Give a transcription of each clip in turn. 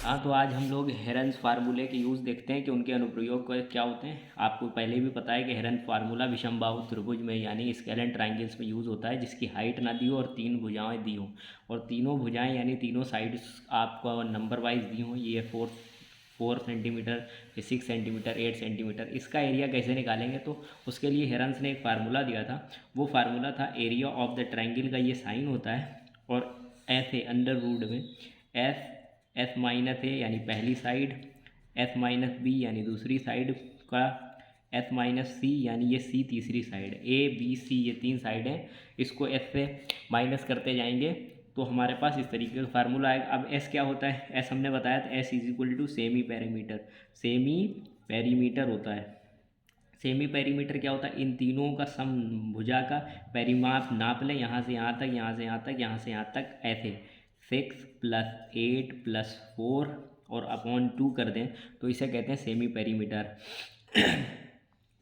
हाँ, तो आज हम लोग हेरन्स फार्मूले के यूज़ देखते हैं कि उनके अनुप्रयोग क्या होते हैं। आपको पहले भी पता है कि हेरन्स फार्मूला विषमबाहु त्रिभुज में यानी स्केलेन ट्रायंगल्स में यूज़ होता है, जिसकी हाइट ना दी हो और 3 भुजाएं दी हों, और तीनों भुजाएं यानी तीनों साइड्स आपको नंबर वाइज दी हों। ये 4 सेंटीमीटर, 6 सेंटीमीटर, 8 सेंटीमीटर। इसका एरिया कैसे निकालेंगे, तो उसके लिए हेरन्स ने एक फार्मूला दिया था। वो फार्मूला था एरिया ऑफ द ट्रायंगल का ये साइन होता है, और ऐसे अंडर रूट में एस माइनस ए यानी पहली साइड, एस माइनस बी यानी दूसरी साइड का, एस माइनस सी यानी ये सी तीसरी साइड, ए बी सी ये 3 साइड हैं। इसको एस से माइनस करते जाएंगे तो हमारे पास इस तरीके का फार्मूला आएगा। अब एस क्या होता है, एस हमने बताया था S is equal to semi perimeter. Semi perimeter होता है, सेमी पेरीमीटर क्या होता है, इन तीनों का सम भुजा का परिमाप नाप लें, यहाँ से यहाँ तक, यहाँ से यहाँ तक, यहाँ से यहाँ तक, ऐसे 6 + 8 + 4 और अपॉन 2 कर दें तो इसे कहते हैं सेमी पेरीमीटर।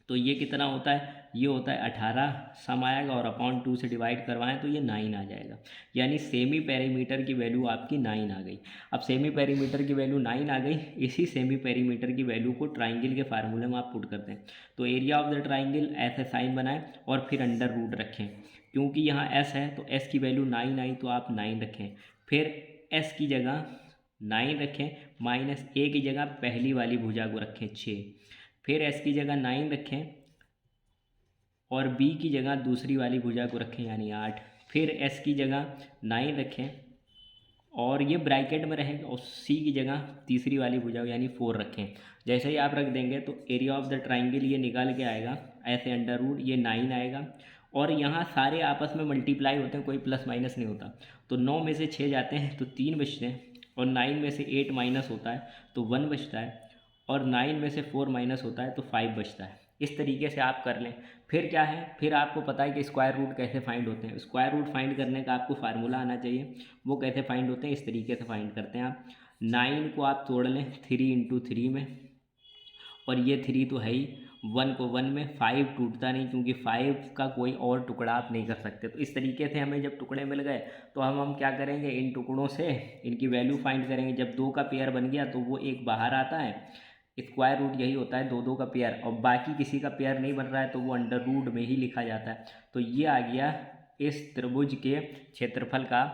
तो ये कितना होता है, ये होता है 18 सम आएगा, और अपॉन 2 से डिवाइड करवाएं तो ये 9 आ जाएगा। यानी सेमी पेरीमीटर की वैल्यू आपकी 9 आ गई। अब सेमी पेरीमीटर की वैल्यू 9 आ गई, इसी सेमी पेरीमीटर की वैल्यू को ट्राइंगल के फार्मूले में आप पुट करते हैं। तो एरिया ऑफ द ट्राइंगल ऐसे साइन बनाएं और फिर अंडर रूट रखें। क्योंकि यहाँ एस है तो एस की वैल्यू 9 आई तो आप 9 रखें, फिर एस की जगह 9 रखें, माइनस ए की जगह पहली वाली भुजा को रखें 6, फिर एस की जगह 9 रखें और बी की जगह दूसरी वाली भुजा को रखें यानी 8, फिर एस की जगह 9 रखें और ये ब्रैकेट में रहेगा, और सी की जगह तीसरी वाली भुजा यानी 4 रखें। जैसे ही आप रख देंगे तो एरिया ऑफ द ट्राइंगल ये निकाल के आएगा ऐसे अंडर रूट, ये 9 आएगा, और यहाँ सारे आपस में मल्टीप्लाई होते हैं, कोई प्लस माइनस नहीं होता। तो 9 में से 6 जाते हैं तो 3 बचते हैं, और 9 में से 8 माइनस होता है तो 1 बचता है, और 9 में से 4 माइनस होता है तो 5 बचता है। इस तरीके से आप कर लें। फिर क्या है, फिर आपको पता है कि स्क्वायर रूट कैसे फाइंड होते हैं। स्क्वायर रूट फाइंड करने का आपको फार्मूला आना चाहिए। वो कैसे फाइंड होते हैं, इस तरीके से फाइंड करते हैं आप। 9 को आप तोड़ लें 3 × 3 में, और ये 3 तो है ही, 1 को 1 में, 5 टूटता नहीं क्योंकि 5 का कोई और टुकड़ा आप नहीं कर सकते। तो इस तरीके से हमें जब टुकड़े मिल गए तो हम क्या करेंगे, इन टुकड़ों से इनकी वैल्यू फाइंड करेंगे। जब 2 का पेयर बन गया तो वो एक बाहर आता है, स्क्वायर रूट यही होता है 2 का पेयर, और बाकी किसी का पेयर नहीं बन रहा है तो वो अंडर रूट में ही लिखा जाता है। तो ये आ गया इस त्रिभुज के क्षेत्रफल का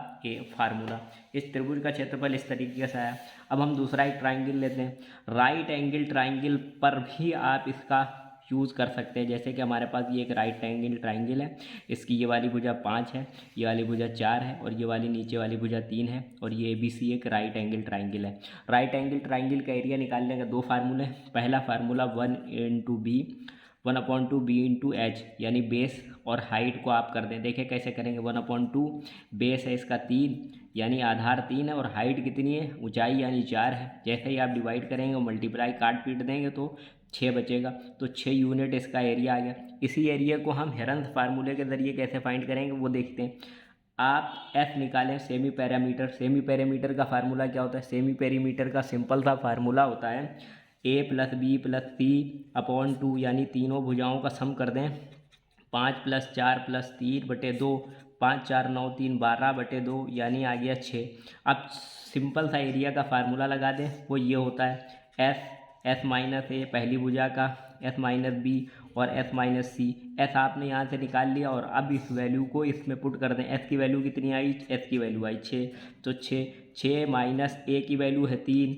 फार्मूला। इस त्रिभुज का क्षेत्रफल इस तरीके से आया। अब हम दूसरा एक ट्राइंगल लेते हैं। राइट एंगल ट्राइंगल पर भी आप इसका यूज़ कर सकते हैं। जैसे कि हमारे पास ये एक राइट एंगल ट्राइंगल है, इसकी ये वाली भुजा 5 है, ये वाली भुजा 4 है, और ये वाली नीचे वाली भुजा 3 है, और ये ABC एक राइट एंगल ट्राइंगल है। राइट एंगल ट्राइंगल का एरिया निकालने का 2 फार्मूले। पहला फार्मूला 1/b/h यानी बेस और हाइट को आप कर दें। देखें कैसे करेंगे, 1/2 बेस है इसका 3 यानी आधार 3 है, और हाइट कितनी है, ऊंचाई यानी 4 है। जैसे ही आप डिवाइड करेंगे और मल्टीप्लाई काट पीट देंगे तो 6 बचेगा, तो 6 यूनिट इसका एरिया आ गया। इसी एरिया को हम हेरन्स फार्मूले के ज़रिए कैसे फाइंड करेंगे वो देखते हैं। आप एफ निकालें सेमी पैरामीटर। सेमी पैरामीटर का फार्मूला क्या होता है, सेमी पैरामीटर का सिंपल सा फार्मूला होता है a + b + c/2 यानी तीनों भुजाओं का सम कर दें। 5 + 4 + 3/2, 5 4 9 3 12/2 यानी आ गया 6। अब सिंपल सा एरिया का फार्मूला लगा दें, वो ये होता है एस माइनस ए पहली भुजा का, एस माइनस बी और एस माइनस सी। एस आपने यहाँ से निकाल लिया, और अब इस वैल्यू को इसमें पुट कर दें। एस की वैल्यू कितनी आई, एस की वैल्यू आई 6, तो 6 माइनस ए की वैल्यू है 3,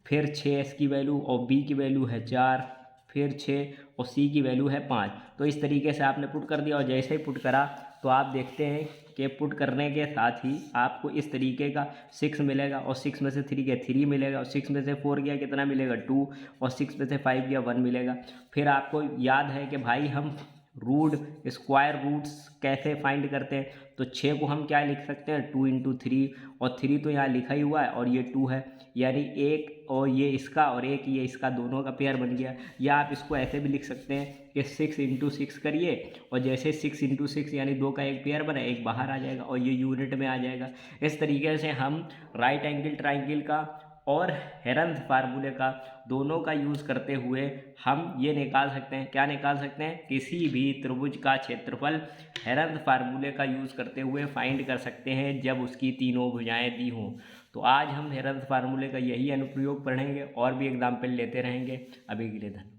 फिर 6 एस की वैल्यू, और बी की वैल्यू है 4, फिर 6 और सी की वैल्यू है 5। तो इस तरीके से आपने पुट कर दिया, और जैसे ही पुट करा तो आप देखते हैं कि पुट करने के साथ ही आपको इस तरीके का 6 मिलेगा, और 6 में से 3 गया 3 मिलेगा, और 6 में से 4 गया कितना मिलेगा 2, और 6 में से 5 गया 1 मिलेगा। फिर आपको याद है कि भाई हम रूट स्क्वायर रूट्स कैसे फाइंड करते हैं, तो 6 को हम क्या लिख सकते हैं 2 × 3, और 3 तो यहाँ लिखा ही हुआ है, और ये 2 है यानी एक और ये इसका और एक ये इसका दोनों का पेयर बन गया। या आप इसको ऐसे भी लिख सकते हैं कि 6 × 6 करिए, और जैसे 6 × 6 यानी 2 का एक पेयर बना, एक बाहर आ जाएगा और ये यूनिट में आ जाएगा। इस तरीके से हम राइट एंगल ट्राइंगल का और हेरंस फार्मूले का दोनों का यूज़ करते हुए हम ये निकाल सकते हैं, क्या निकाल सकते हैं, किसी भी त्रिभुज का क्षेत्रफल हेरंस फार्मूले का यूज़ करते हुए फाइंड कर सकते हैं जब उसकी तीनों भुजाएं दी हों। तो आज हम हेरंस फार्मूले का यही अनुप्रयोग पढ़ेंगे और भी एग्जाम्पल लेते रहेंगे। अभी के लिए धन्यवाद।